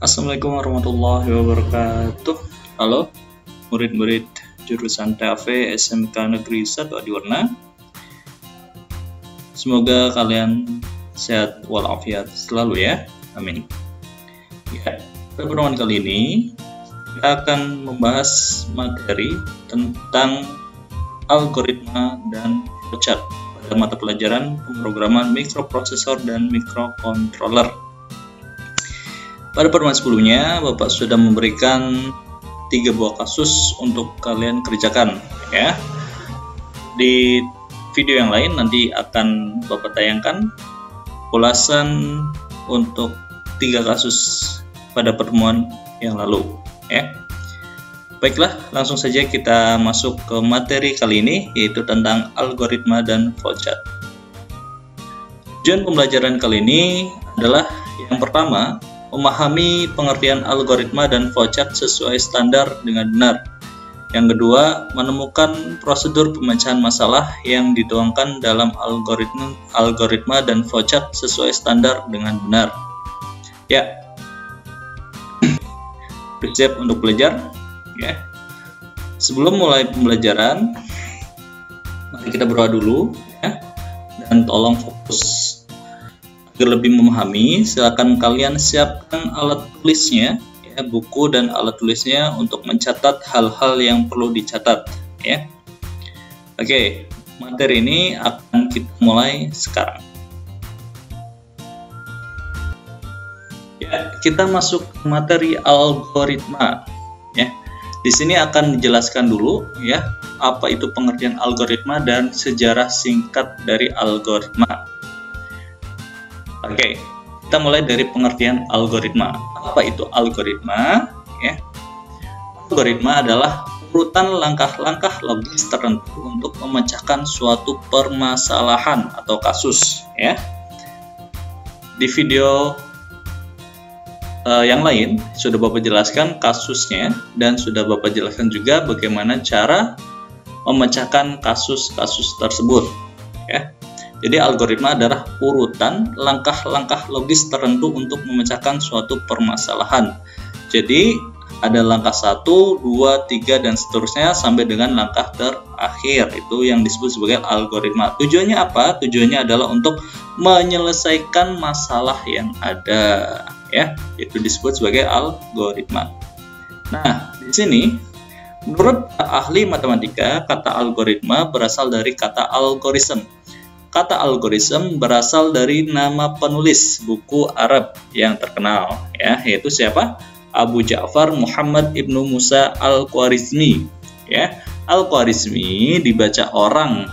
Assalamualaikum warahmatullahi wabarakatuh. Halo, murid-murid jurusan TAV SMK Negeri 1 Adiwarna. Semoga kalian sehat walafiat selalu ya. Amin. Ya, pada pertemuan kali ini kita akan membahas materi tentang algoritma dan flowchart pada mata pelajaran pemrograman mikroprosesor dan mikrokontroller. Pada pertemuan sebelumnya, Bapak sudah memberikan 3 buah kasus untuk kalian kerjakan ya. Di video yang lain nanti akan Bapak tayangkan ulasan untuk 3 kasus pada pertemuan yang lalu ya. Baiklah, langsung saja kita masuk ke materi kali ini, yaitu tentang algoritma dan flowchart. Tujuan pembelajaran kali ini adalah yang pertama, memahami pengertian algoritma dan flowchart sesuai standar dengan benar. Yang kedua, menemukan prosedur pemecahan masalah yang dituangkan dalam algoritma dan flowchart sesuai standar dengan benar. Ya, bersiap untuk belajar. Ya. Sebelum mulai pembelajaran, mari kita berdoa dulu ya. Dan tolong fokus. Agar lebih memahami, silakan kalian siapkan alat tulisnya, ya, buku dan alat tulisnya untuk mencatat hal-hal yang perlu dicatat, ya. Oke, materi ini akan kita mulai sekarang. Ya, kita masuk ke materi algoritma, ya. Di sini akan dijelaskan dulu, ya, apa itu pengertian algoritma dan sejarah singkat dari algoritma. Oke, kita mulai dari pengertian algoritma. Apa itu algoritma? Ya. Algoritma adalah urutan langkah-langkah logis tertentu untuk memecahkan suatu permasalahan atau kasus. Ya. Di video yang lain sudah Bapak jelaskan kasusnya dan sudah Bapak jelaskan juga bagaimana cara memecahkan kasus-kasus tersebut. Ya. Jadi algoritma adalah urutan langkah-langkah logis tertentu untuk memecahkan suatu permasalahan. Jadi ada langkah 1, 2, 3 dan seterusnya sampai dengan langkah terakhir. Itu yang disebut sebagai algoritma. Tujuannya apa? Tujuannya adalah untuk menyelesaikan masalah yang ada, ya. Itu disebut sebagai algoritma. Nah, di sini menurut ahli matematika, kata algoritma berasal dari kata algorithm. Kata algorithm berasal dari nama penulis buku Arab yang terkenal, ya, yaitu siapa? Abu Ja'far Muhammad Ibnu Musa Al-Khwarizmi. Ya, Al-Khwarizmi dibaca orang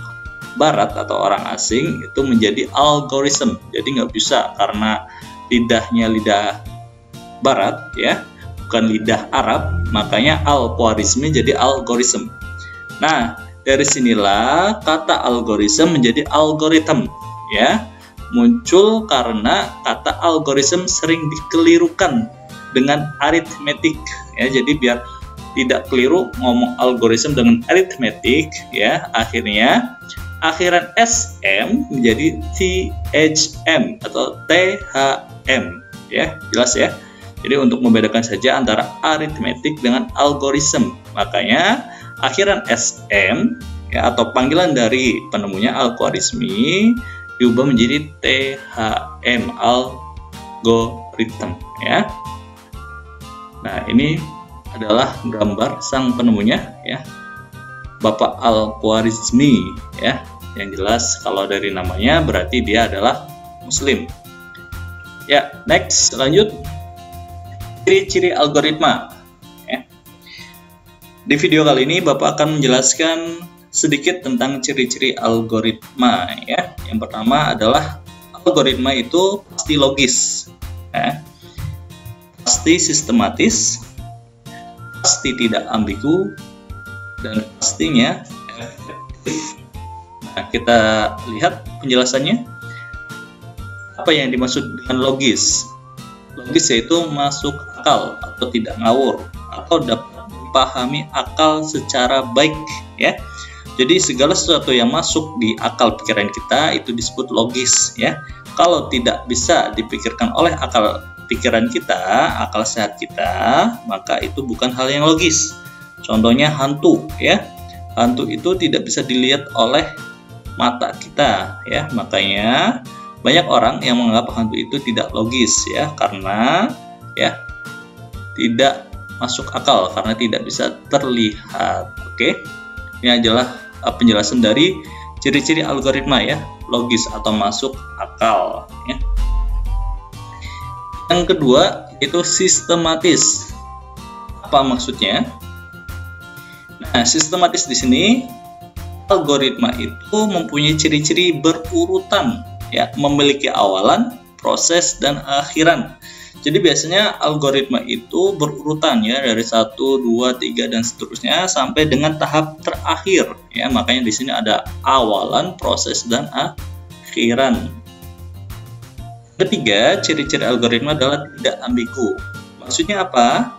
Barat atau orang asing itu menjadi algorithm. Jadi nggak bisa karena lidahnya lidah Barat, ya, bukan lidah Arab, makanya Al-Khwarizmi jadi algorithm. Nah, dari sinilah kata algoritma menjadi algoritma, ya. Muncul karena kata algoritma sering dikelirukan dengan aritmetik, ya. Jadi biar tidak keliru ngomong algoritma dengan aritmetik, ya. Akhirnya akhiran SM menjadi THM atau THM, ya. Jelas ya. Jadi untuk membedakan saja antara aritmetik dengan algoritma, makanya akhiran SM, ya, atau panggilan dari penemunya Al-Khwarizmi diubah menjadi THM, algorithm, ya. Nah, ini adalah gambar sang penemunya, ya, Bapak Al-Khwarizmi, ya. Yang jelas kalau dari namanya berarti dia adalah Muslim. Ya, next, lanjut. Ciri-ciri algoritma. Di video kali ini Bapak akan menjelaskan sedikit tentang ciri-ciri algoritma, ya. Yang pertama adalah algoritma itu pasti logis, ya. Pasti sistematis, pasti tidak ambigu, dan pastinya efektif. Nah, kita lihat penjelasannya. Apa yang dimaksud dengan logis? Logis yaitu masuk akal atau tidak ngawur atau dapat pahami akal secara baik, ya. Jadi segala sesuatu yang masuk di akal pikiran kita itu disebut logis, ya. Kalau tidak bisa dipikirkan oleh akal pikiran kita, akal sehat kita, maka itu bukan hal yang logis. Contohnya hantu, ya. Hantu itu tidak bisa dilihat oleh mata kita, ya. Makanya banyak orang yang menganggap hantu itu tidak logis, ya, karena ya tidak masuk akal, karena tidak bisa terlihat. Oke, ini adalah penjelasan dari ciri-ciri algoritma, ya, logis atau masuk akal, ya. Yang kedua itu sistematis. Apa maksudnya? Nah, sistematis di sini algoritma itu mempunyai ciri-ciri berurutan, ya, memiliki awalan, proses, dan akhiran. Jadi biasanya algoritma itu berurutan, ya, dari 1, 2, 3 dan seterusnya sampai dengan tahap terakhir, ya. Makanya di sini ada awalan, proses, dan akhiran. Ketiga, ciri-ciri algoritma adalah tidak ambigu. Maksudnya apa?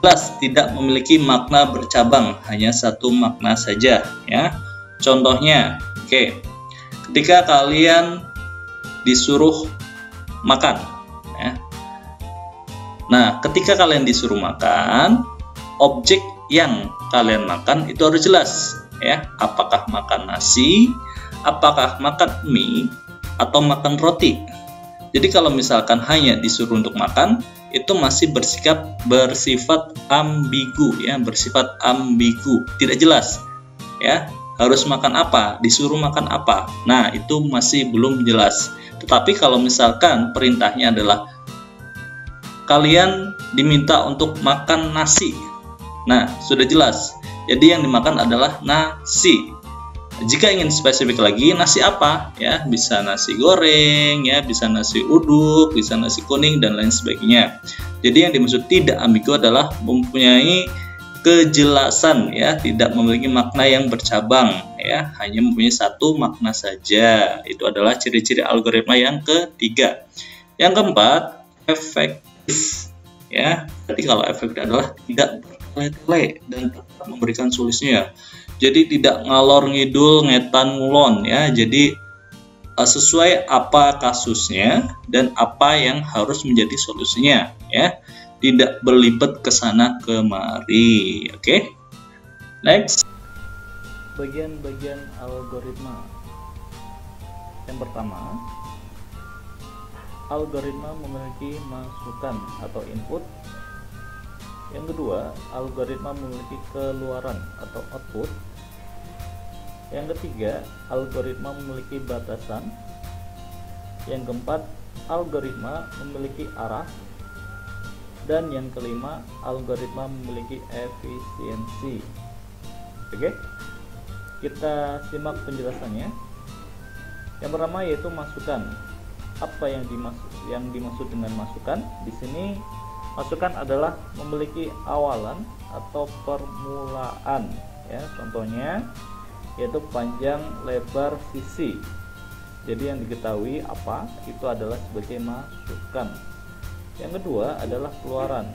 Jelas, tidak memiliki makna bercabang, hanya satu makna saja, ya. Contohnya, oke, ketika kalian disuruh makan, ya. Nah, ketika kalian disuruh makan, objek yang kalian makan itu harus jelas, ya. Apakah makan nasi, apakah makan mie, atau makan roti. Jadi kalau misalkan hanya disuruh untuk makan, itu masih bersifat ambigu, ya, bersifat ambigu, tidak jelas, ya. Harus makan apa, disuruh makan apa. Nah, itu masih belum jelas. Tetapi kalau misalkan perintahnya adalah kalian diminta untuk makan nasi, nah, sudah jelas. Jadi yang dimakan adalah nasi. Jika ingin spesifik lagi, nasi apa? Ya, bisa nasi goreng, ya, bisa nasi uduk, bisa nasi kuning, dan lain sebagainya. Jadi yang dimaksud tidak ambigu adalah mempunyai kejelasan, ya, tidak memiliki makna yang bercabang, ya, hanya mempunyai satu makna saja. Itu adalah ciri-ciri algoritma yang ketiga. Yang keempat, efektif, ya. Jadi kalau efektif adalah tidak bertele-tele dan tetap memberikan solusinya. Jadi tidak ngalor ngidul, ngetan ngulon, ya. Jadi sesuai apa kasusnya dan apa yang harus menjadi solusinya, ya. Tidak berlibat ke sana kemari. Oke. Next. Bagian-bagian algoritma. Yang pertama, algoritma memiliki masukan atau input. Yang kedua, algoritma memiliki keluaran atau output. Yang ketiga, algoritma memiliki batasan. Yang keempat, algoritma memiliki arah. Dan yang kelima, algoritma memiliki efisiensi. Oke, kita simak penjelasannya. Yang pertama yaitu masukan. Apa yang dimaksud dengan masukan? Di sini masukan adalah memiliki awalan atau permulaan, ya. Contohnya yaitu panjang, lebar, sisi. Jadi yang diketahui apa itu adalah sebagai masukan. Yang kedua adalah keluaran.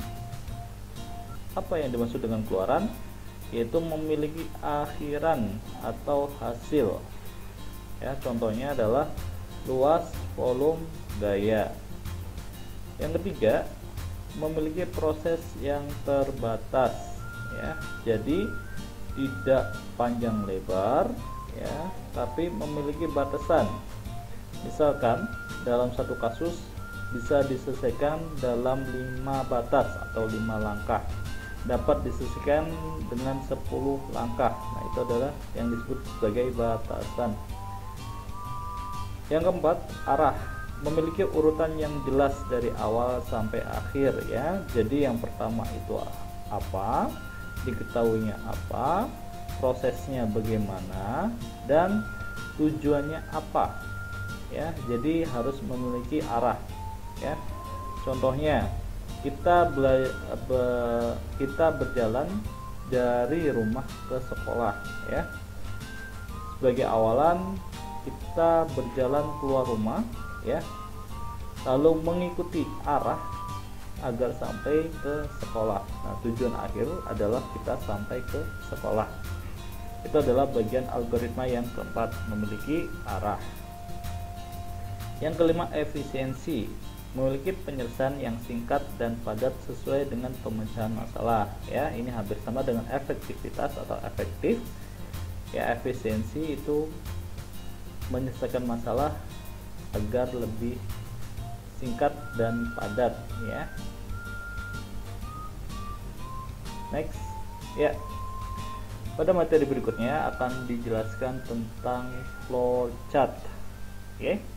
Apa yang dimaksud dengan keluaran? Yaitu memiliki akhiran atau hasil, ya. Contohnya adalah luas, volume, gaya. Yang ketiga, memiliki proses yang terbatas, ya. Jadi tidak panjang lebar, ya, tapi memiliki batasan. Misalkan dalam satu kasus bisa diselesaikan dalam 5 batas atau 5 langkah, dapat diselesaikan dengan 10 langkah. Nah, itu adalah yang disebut sebagai batasan. Yang keempat, arah. Memiliki urutan yang jelas dari awal sampai akhir, ya. Jadi yang pertama itu apa, diketahuinya apa, prosesnya bagaimana, dan tujuannya apa, ya. Jadi harus memiliki arah, ya. Contohnya kita berjalan dari rumah ke sekolah, ya. Sebagai awalan kita berjalan keluar rumah, ya, lalu mengikuti arah agar sampai ke sekolah. Nah, tujuan akhir adalah kita sampai ke sekolah. Itu adalah bagian algoritma yang keempat, memiliki arah. Yang kelima, efisiensi. memiliki penyelesaian yang singkat dan padat sesuai dengan pemecahan masalah. Ya, ini hampir sama dengan efektivitas atau efektif. Ya, efisiensi itu menyelesaikan masalah agar lebih singkat dan padat, ya. Next, ya. Pada materi berikutnya akan dijelaskan tentang flowchart. Oke.